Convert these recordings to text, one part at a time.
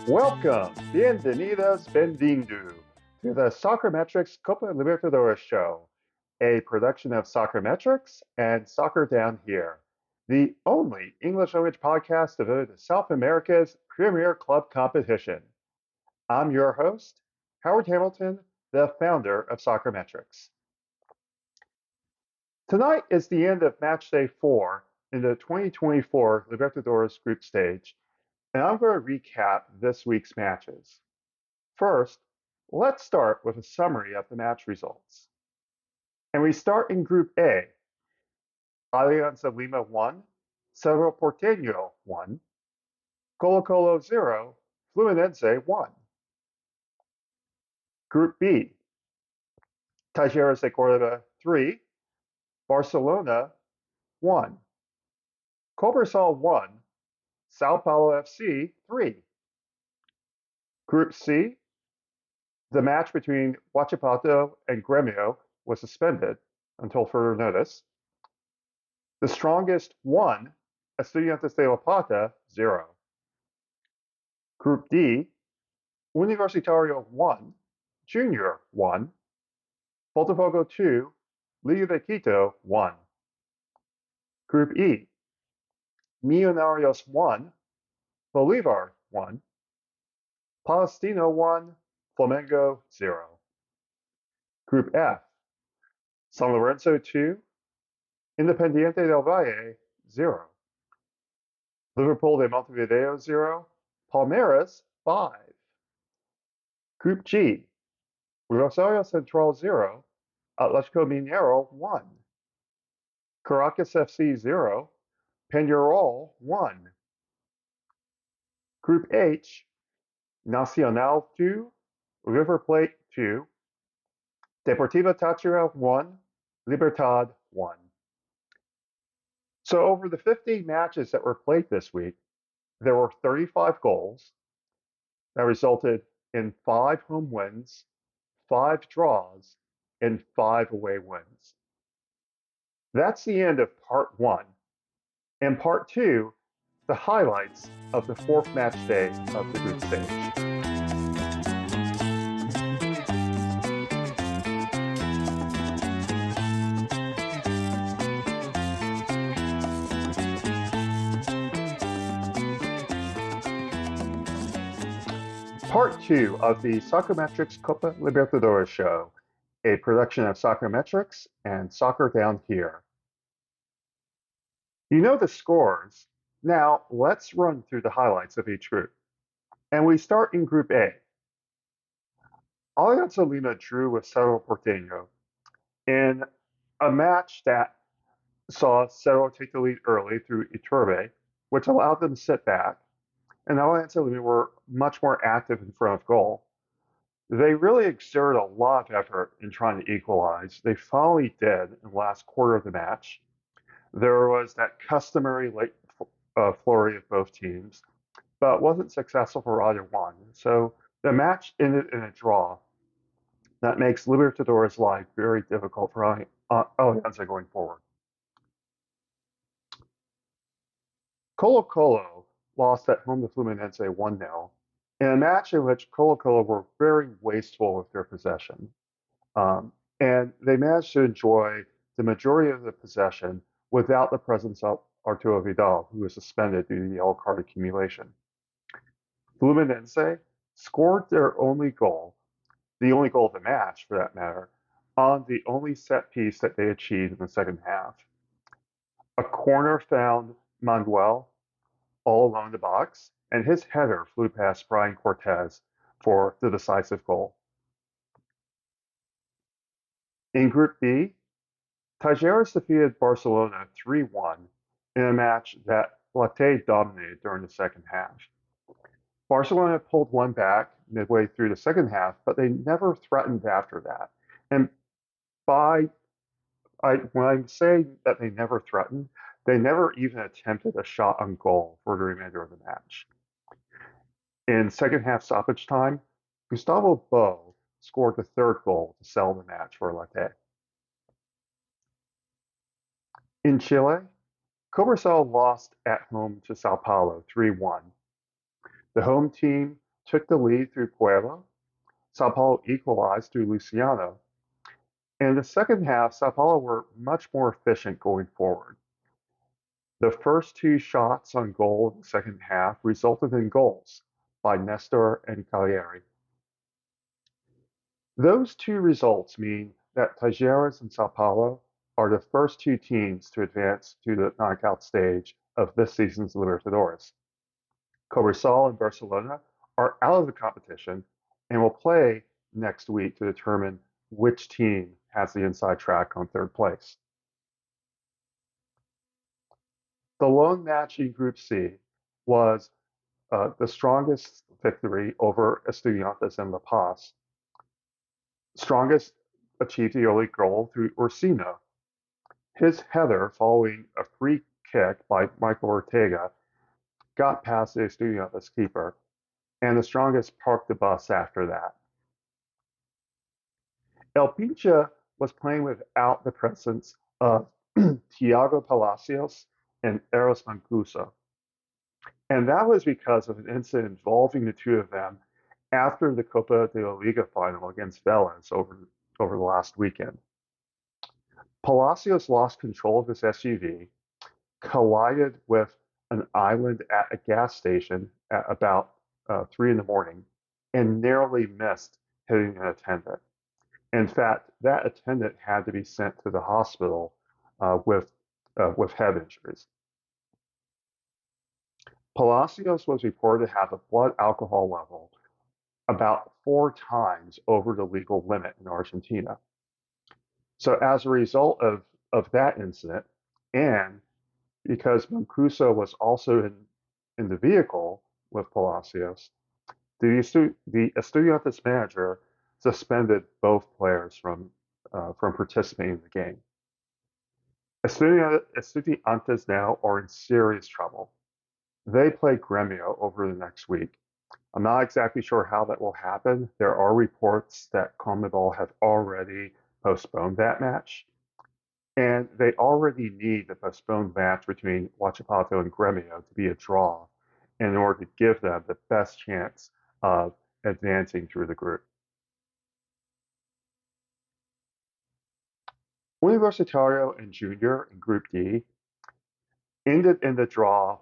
Welcome, bienvenidos, benvindu, to the Soccermetrics Copa Libertadores show, a production of Soccermetrics and Soccer Down Here, the only English language podcast devoted to South America's premier club competition. I'm your host, Howard Hamilton, the founder of Soccermetrics. Tonight is the end of Matchday 4 in the 2024 Libertadores group stage, and I'm going to recap this week's matches. First, let's start with a summary of the match results. And we start in Group A. Alianza Lima 1, Cerro Porteño 1, Colo-Colo 0, Fluminense 1. Group B. Talleres de Córdoba 3, Barcelona 1, Cobresal 1, Sao Paulo FC 3. Group C. The match between Huachipato and Gremio was suspended until further notice. The strongest 1, Estudiantes de La Plata 0. Group D, Universitario 1, Junior 1, Botafogo 2, Liga de Quito 1. Group E, Millonarios 1, Bolivar 1, Palestino 1, Flamengo 0. Group F, San Lorenzo 2, Independiente del Valle 0. Liverpool de Montevideo 0, Palmeiras 5. Group G, Rosario Central 0, Atlético Mineiro 1. Caracas FC 0, Peñarol 1. Group H, Nacional 2, River Plate 2, Deportiva Táchira 1, Libertad 1. So over the 15 matches that were played this week, there were 35 goals that resulted in 5 home wins, 5 draws, and 5 away wins. That's the end of part 1. In part 2, the highlights of the 4th match day of the group stage. Part 2 of the Soccermetrics Copa Libertadores show, a production of Soccermetrics and Soccer Down Here. You know the scores. Now let's run through the highlights of each group. And we start in Group A. Alianza Lima drew with Cerro Porteño in a match that saw Cerro take the lead early through Iturbe, which allowed them to sit back, and Alianza Lima were much more active in front of goal. They really exerted a lot of effort in trying to equalize. They finally did in the last quarter of the match. There was that customary late flurry of both teams, but wasn't successful for either one. So the match ended in a draw. That makes Libertadores life very difficult for Alianza going forward. Colo-Colo lost at home to Fluminense 1-0 in a match in which Colo-Colo were very wasteful with their possession. And they managed to enjoy the majority of the possession without the presence of Arturo Vidal, who was suspended due to the yellow card accumulation. Fluminense scored their only goal, the only goal of the match for that matter, on the only set piece that they achieved in the second half. A corner found Manuel all along the box, and his header flew past Brian Cortez for the decisive goal. In Group B, Talleres defeated Barcelona 3-1 in a match that Latte dominated during the second half. Barcelona pulled one back midway through the second half, but they never threatened after that. And when I say that they never threatened, they never even attempted a shot on goal for the remainder of the match. In second half stoppage time, Gustavo Bo scored the third goal to sell the match for Latte. In Chile, Cobresal lost at home to Sao Paulo 3-1. The home team took the lead through Puebla. Sao Paulo equalized through Luciano. In the second half, Sao Paulo were much more efficient going forward. The first two shots on goal in the second half resulted in goals by Nestor and Cagliari. Those two results mean that Talleres and Sao Paulo are the first two teams to advance to the knockout stage of this season's Libertadores. Cobresal and Barcelona are out of the competition and will play next week to determine which team has the inside track on third place. The lone match in Group C was the strongest victory over Estudiantes and La Paz. Strongest achieved the early goal through Orsino. His header, following a free kick by Michael Ortega, got past the Estudiantes keeper, and the strongest parked the bus after that. El Pincha was playing without the presence of Thiago Palacios and Eros Mancuso. And that was because of an incident involving the two of them after the Copa de la Liga final against Vélez over the last weekend. Palacios lost control of his SUV, collided with an island at a gas station at about 3 in the morning, and narrowly missed hitting an attendant. In fact, that attendant had to be sent to the hospital with head injuries. Palacios was reported to have a blood alcohol level about 4 times over the legal limit in Argentina. So as a result of that incident, and because Mancuso was also in the vehicle with Palacios, the Estudiantes manager suspended both players from participating in the game. Estudiantes now are in serious trouble. They play Gremio over the next week. I'm not exactly sure how that will happen. There are reports that CONMEBOL have already postponed that match, and they already need the postponed match between Huachipato and Gremio to be a draw in order to give them the best chance of advancing through the group. Universitario and Junior in Group D ended in the draw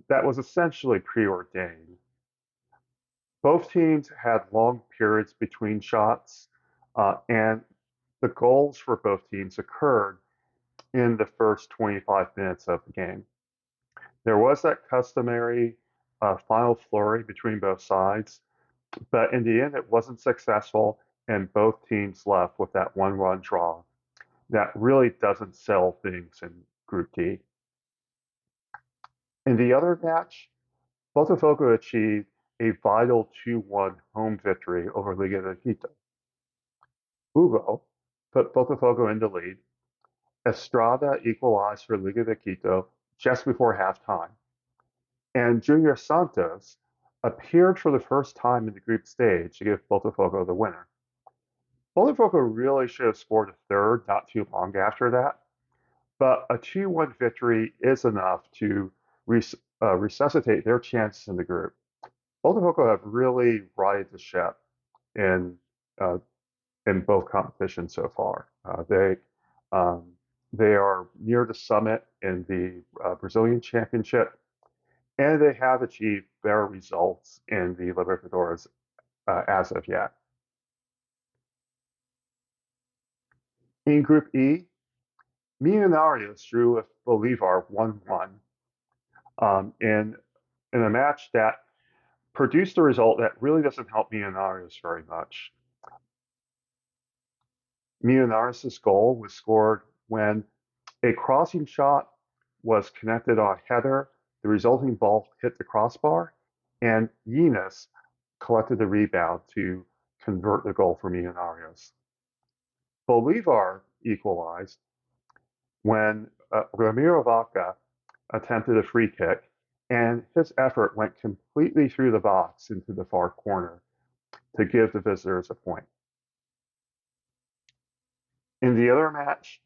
that was essentially preordained. Both teams had long periods between shots, and the goals for both teams occurred in the first 25 minutes of the game. There was that customary final flurry between both sides, but in the end, it wasn't successful, and both teams left with that one-run draw. That really doesn't sell things in Group D. In the other match, Botafogo achieved a vital 2-1 home victory over Liga de Quito. Hugo put Botafogo in the lead. Estrada equalized for Liga de Quito just before halftime. And Junior Santos appeared for the first time in the group stage to give Botafogo the winner. Botafogo really should have scored a third not too long after that, but a 2-1 victory is enough to resuscitate their chances in the group. Botafogo have really righted the ship in both competitions so far. They are near the summit in the Brazilian Championship, and they have achieved better results in the Libertadores as of yet. In Group E, Millonarios drew with Bolivar 1-1 in a match that produced a result that really doesn't help Millonarios very much. Millonarios' goal was scored when a crossing shot was connected on header, the resulting ball hit the crossbar, and Yenis collected the rebound to convert the goal for Millonarios. Bolivar equalized when Ramiro Vaca attempted a free kick, and his effort went completely through the box into the far corner to give the visitors a point. In the other match,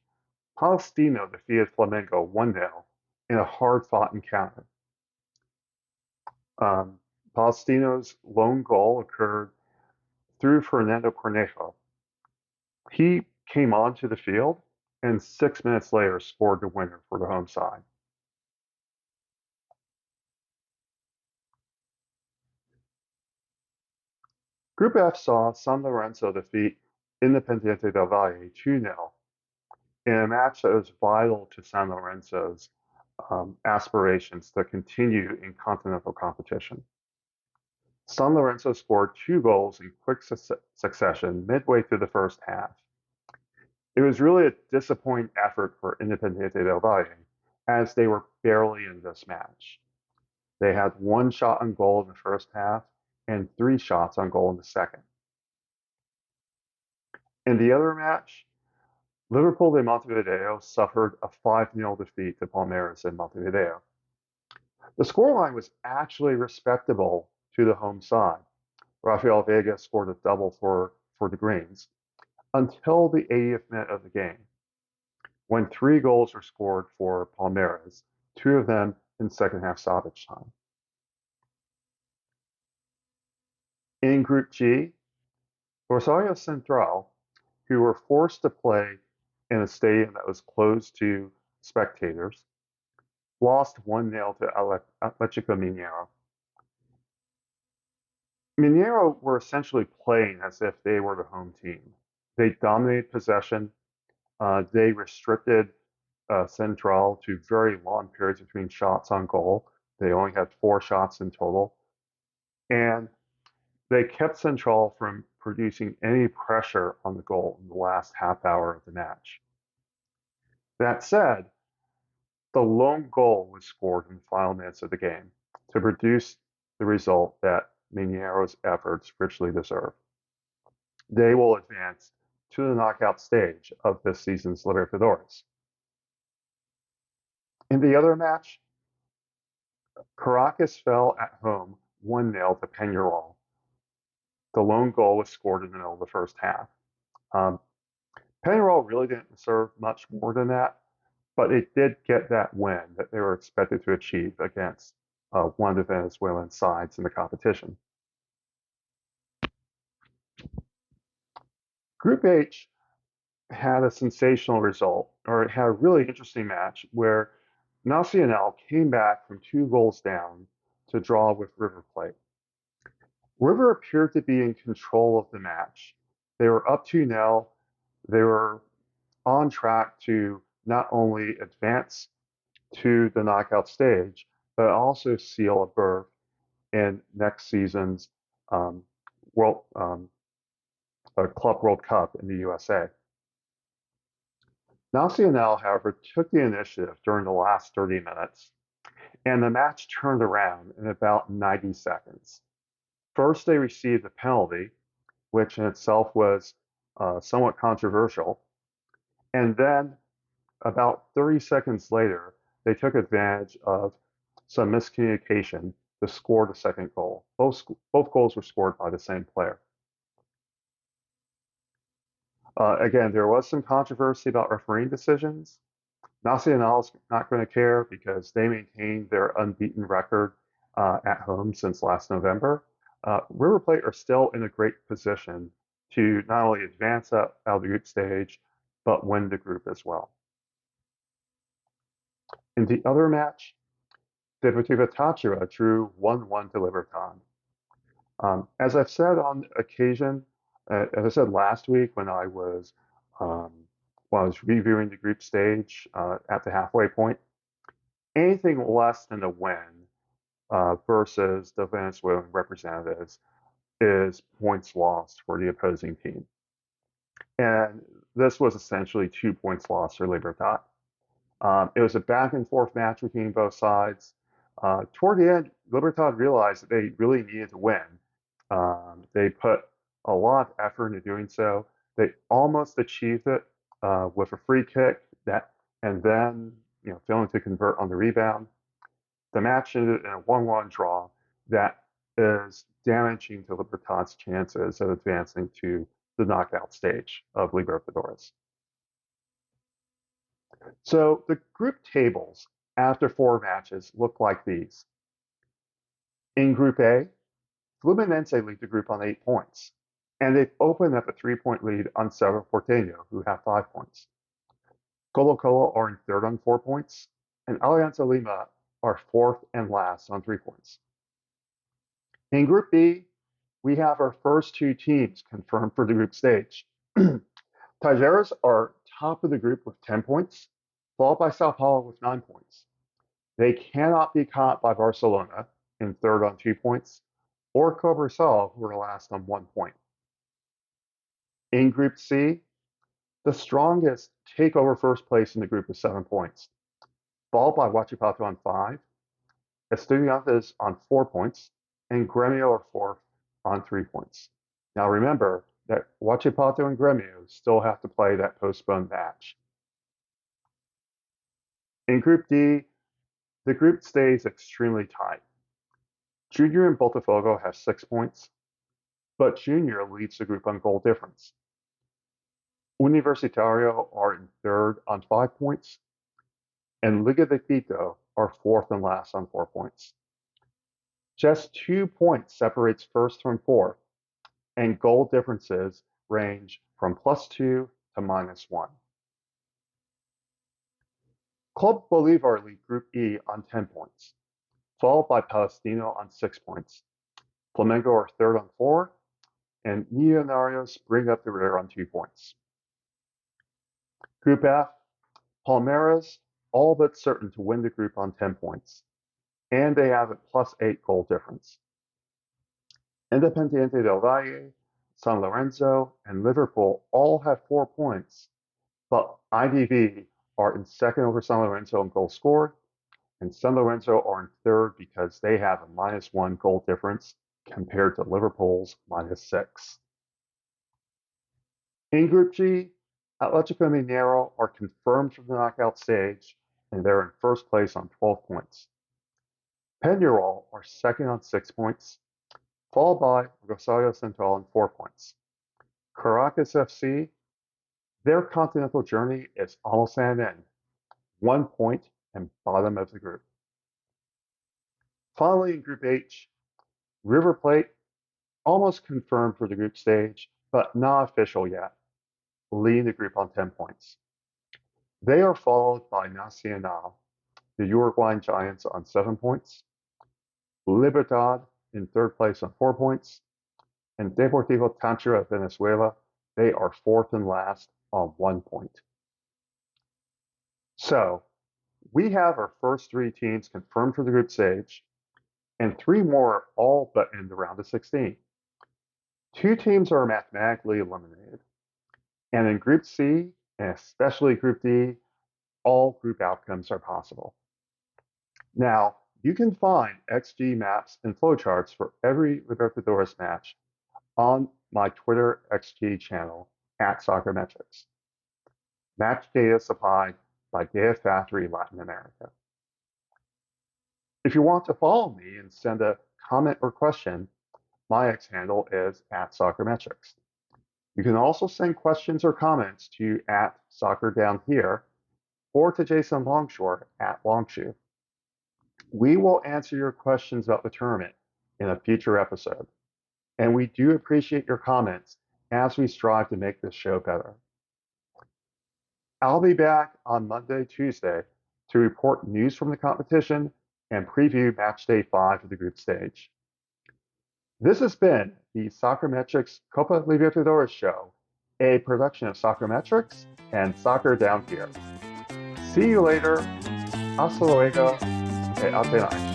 Palestino defeated Flamengo 1-0 in a hard-fought encounter. Palestino's lone goal occurred through Fernando Cornejo. He came onto the field and 6 minutes later scored the winner for the home side. Group F saw San Lorenzo defeat Independiente del Valle 2-0 in a match that was vital to San Lorenzo's aspirations to continue in continental competition. San Lorenzo scored 2 goals in quick succession midway through the first half. It was really a disappointing effort for Independiente del Valle, as they were barely in this match. They had 1 shot on goal in the first half and 3 shots on goal in the second. In the other match, Liverpool de Montevideo suffered a 5-0 defeat to Palmeiras in Montevideo. The scoreline was actually respectable to the home side. Rafael Vega scored a double for the Greens until the 80th minute of the game, when 3 goals were scored for Palmeiras, 2 of them in second half stoppage time. In Group G, Rosario Central, who were forced to play in a stadium that was closed to spectators, lost 1-0 to Atlético Mineiro. Mineiro were essentially playing as if they were the home team. They dominated possession. They restricted Central to very long periods between shots on goal. They only had 4 shots in total. And they kept Central from producing any pressure on the goal in the last half hour of the match. That said, the lone goal was scored in the final minutes of the game to produce the result that Mineiro's efforts richly deserve. They will advance to the knockout stage of this season's Libertadores. In the other match, Caracas fell at home 1-0 to Peñarol. The lone goal was scored in the middle of the first half. Peñarol really didn't deserve much more than that, but it did get that win that they were expected to achieve against one of the Venezuelan sides in the competition. Group H had a sensational result, or it had a really interesting match where Nacional came back from 2 goals down to draw with River Plate. River appeared to be in control of the match. They were up 2-0. They were on track to not only advance to the knockout stage, but also seal a berth in next season's World Club World Cup in the USA. Nacional, however, took the initiative during the last 30 minutes, and the match turned around in about 90 seconds. First, they received a penalty, which in itself was somewhat controversial, and then about 30 seconds later, they took advantage of some miscommunication to score the second goal. Both goals were scored by the same player. Again, there was some controversy about refereeing decisions. Nacional is not going to care because they maintained their unbeaten record at home since last November. River Plate are still in a great position to not only advance out of the group stage, but win the group as well. In the other match, Deportiva Táchira drew 1-1 to Libertad. As I've said on occasion, as I said last week when I was reviewing the group stage at the halfway point, anything less than a win versus the Venezuelan representatives is points lost for the opposing team. And this was essentially 2 points lost for Libertad. It was a back and forth match between both sides. Toward the end, Libertad realized that they really needed to win. They put a lot of effort into doing so. They almost achieved it with a free kick and then failing to convert on the rebound. The match ended in a 1-1 draw that is damaging to Libertad's chances of advancing to the knockout stage of Libertadores. So the group tables after 4 matches look like these. In Group A, Fluminense lead the group on 8 points, and they've opened up a 3-point lead on Cerro Porteño, who have 5 points. Colo-Colo are in third on 4 points, and Alianza Lima are fourth and last on 3 points. In Group B, we have our first 2 teams confirmed for the group stage. Talleres are top of the group with 10 points, followed by Sao Paulo with 9 points. They cannot be caught by Barcelona in third on 2 points, or Cobresal, who are last on 1 point. In Group C, the strongest take over first place in the group with 7 points, followed by Huachipato on 5, Estudiantes on 4 points, and Gremio are fourth on 3 points. Now remember that Huachipato and Gremio still have to play that postponed match. In Group D, the group stays extremely tight. Junior and Botafogo have 6 points, but Junior leads the group on goal difference. Universitario are in third on 5 points, and Liga de Quito are fourth and last on 4 points. Just 2 points separates first from fourth, and goal differences range from +2 to -1. Club Bolivar lead Group E on 10 points, followed by Palestino on 6 points. Flamengo are third on 4, and Millonarios bring up the rear on 2 points. Group F, Palmeiras all but certain to win the group on 10 points, and they have a +8 goal difference. Independiente del Valle, San Lorenzo, and Liverpool all have 4 points, but IDV are in second over San Lorenzo in goals scored, and San Lorenzo are in third because they have a -1 goal difference compared to Liverpool's -6. In Group G, Atletico Mineiro are confirmed from the knockout stage, and they're in first place on 12 points. Peñarol are second on 6 points, followed by Rosario Central on 4 points. Caracas FC, their continental journey is almost at an end, 1 point and bottom of the group. Finally, in Group H, River Plate, almost confirmed for the group stage, but not official yet, lead the group on 10 points. They are followed by Nacional, the Uruguayan Giants on 7 points, Libertad in third place on 4 points, and Deportivo Táchira of Venezuela, they are fourth and last on 1 point. So, we have our first 3 teams confirmed for the group stage, and 3 more all but in the round of 16. 2 teams are mathematically eliminated, and in Group C, and especially Group D, all group outcomes are possible. Now, you can find XG maps and flowcharts for every Libertadores match on my Twitter XG channel at Soccermetrics. Match data supplied by Data Factory Latin America. If you want to follow me and send a comment or question, my X handle is at Soccermetrics. You can also send questions or comments to at SoccerDownHere or to Jason Longshore at Longshoe. We will answer your questions about the tournament in a future episode, and we do appreciate your comments as we strive to make this show better. I'll be back on Monday, Tuesday to report news from the competition and preview Matchday 5 of the group stage. This has been the Soccermetrics Copa Libertadores show, a production of Soccermetrics and Soccer Down Here. See you later. Hasta luego. Até mais.